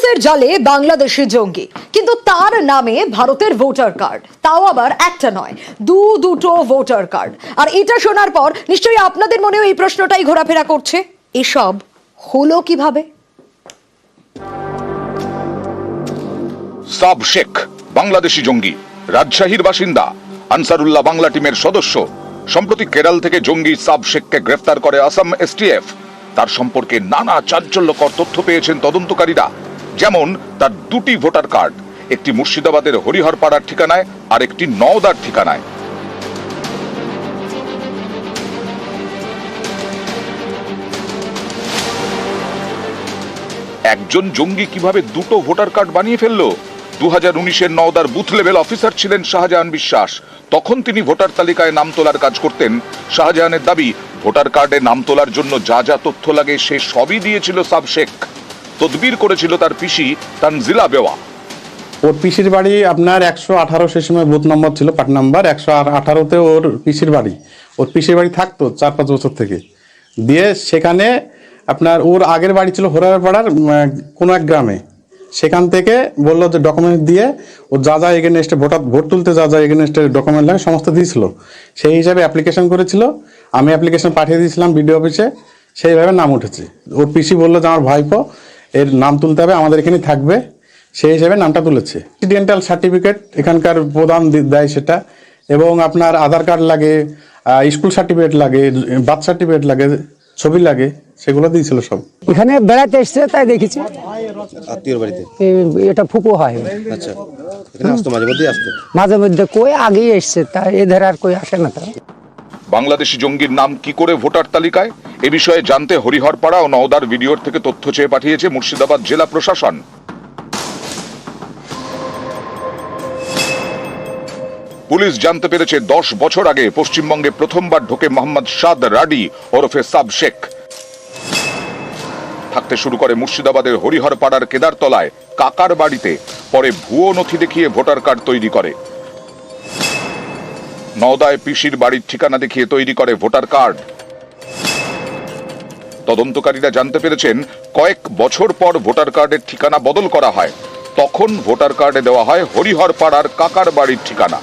পুলিশের জালে বাংলাদেশি জঙ্গি, কিন্তু তার নামে ভারতের ভোটার কার্ড, তাও আবার একটা নয়, দুটো ভোটার কার্ড। আর এটা শোনার পর নিশ্চয়ই আপনাদের মনেও এই প্রশ্নটাই ঘোরাফেরা করছে, এসব হলো কিভাবে? সাব শেখ বাংলাদেশি জঙ্গি, রাজশাহীর বাসিন্দা, আনসারুল্লাহ বাংলা টিমের সদস্য। সম্প্রতি কেরল থেকে জঙ্গি সাব শেখকে গ্রেফতার করে আসাম এসটিএফ। তার সম্পর্কে নানা চাঞ্চল্যকর তথ্য পেয়েছেন তদন্তকারীরা। যেমন তার দুটি ভোটার কার্ড, একটি মুর্শিদাবাদের হরিহরপাড়ার ঠিকানায় আর একটি নওদার ঠিকানায়। একজন জঙ্গি কিভাবে দুটো ভোটার কার্ড বানিয়ে ফেললো? 2019-এর নওদার বুথ লেভেল অফিসার ছিলেন শাহজাহান বিশ্বাস। তখন তিনি ভোটার তালিকায় নাম তোলার কাজ করতেন। শাহজাহানের দাবি, ভোটার কার্ডে নাম তোলার জন্য যা যা তথ্য লাগে সে সবই দিয়েছিল সাব শেখ। তদবির করেছিল তার পিসি তানজিলা বেওয়া। ওর পিসির বাড়ি আপনার 118, সে সময় বুথ নম্বর ছিল, পার্ট নাম্বার 118-তে ওর পিসির বাড়ি। ওর পিসির বাড়ি থাকতো 4-5 বছর থেকে। দিয়ে সেখানে আপনার ওর আগের বাড়ি ছিল হরিহরপাড়ার কোনো এক গ্রামে। সেখান থেকে বললো যে ডকুমেন্ট দিয়ে ও যা যা এগেনস্টে ভোট তুলতে যা যা এগেনস্টে ডকুমেন্ট লাগে সমস্ত দিয়েছিল। সেই হিসাবে অ্যাপ্লিকেশন করেছিল। আমি অ্যাপ্লিকেশন পাঠিয়ে দিয়েছিলাম বিডিও অফিসে, সেইভাবে নাম উঠেছে। ওর পিসি বললো যে আমার ভাইপো এর নাম তুলতে হবে, আমাদের এখানে থাকবে, সেই হিসাবে নামটা তুলেছে। রেসিডেন্টাল সার্টিফিকেট এখানকার প্রদান দেয় সেটা, এবং আপনার আধার কার্ড লাগে, স্কুল সার্টিফিকেট লাগে, বার্থ সার্টিফিকেট লাগে, ছবি লাগে, সেগুলো দিয়েছিল সব। এখানে বেড়াতে এসছে তাই দেখেছি। আত্মীয়র বাড়িতে? এটা ফুপু হয়। আচ্ছা, এখানে আসতো মাঝে মধ্যে? আসতো মাঝে মধ্যে, কই আগেই এসছে, তাই এদের আর কই আসে না। তারা বাংলাদেশি জঙ্গির নাম কি করে ভোটার তালিকায়, এ বিষয়ে জানতে হরিহরপাড়া ও নওদার ভিডিওর থেকে তথ্য চেয়ে পাঠিয়েছে মুর্শিদাবাদ জেলা প্রশাসন। পুলিশ জানতে পেরেছে 10 বছর আগে পশ্চিমবঙ্গে প্রথমবার ঢোকে মোহাম্মদ সাদ রাডি ওরফে সাব শেখ। থাকতে শুরু করে মুর্শিদাবাদের হরিহরপাড়ার কেদারতলায় কাকার বাড়িতে, পরে ভুয়ো নথি দেখিয়ে ভোটার কার্ড তৈরি করে। নওদায় পিসির বাড়ির ঠিকানা দেখিয়ে তৈরি করে ভোটার কার্ড। তদন্তকারীরা জানতে পেরেছেন কয়েক বছর পর ভোটার কার্ডের ঠিকানা বদল করা হয়। তখন ভোটার কার্ডে দেওয়া হয় হরিহরপাড়ার কাকার বাড়ির ঠিকানা।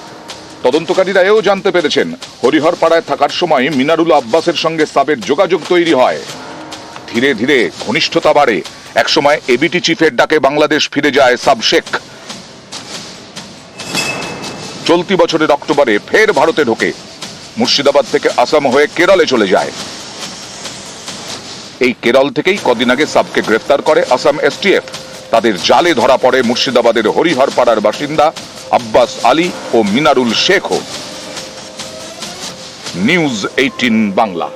তদন্তকারীরা এও জানতে পেরেছেন হরিহরপাড়ায় থাকার সময় মিনারুল আব্বাসের সঙ্গে সাবের যোগাযোগ তৈরি হয়। ধীরে ধীরে ঘনিষ্ঠতা বাড়ে। একসময় এবিটি চিফের ডাকে বাংলাদেশ ফিরে যায় সাব শেখ। চলতি বছরের অক্টোবরে ফের ভারতে ঢোকে। মুর্শিদাবাদ থেকে আসাম হয়ে কেরলে চলে যায়। এই কেরল থেকেই কদিন আগে সাবকে গ্রেফতার করে আসাম এসটিএফ। তাদের জালে ধরা পড়ে মুর্শিদাবাদের হরিহরপাড়ার বাসিন্দা আব্বাস আলী ও মিনারুল শেখও। নিউজ 18 বাংলা।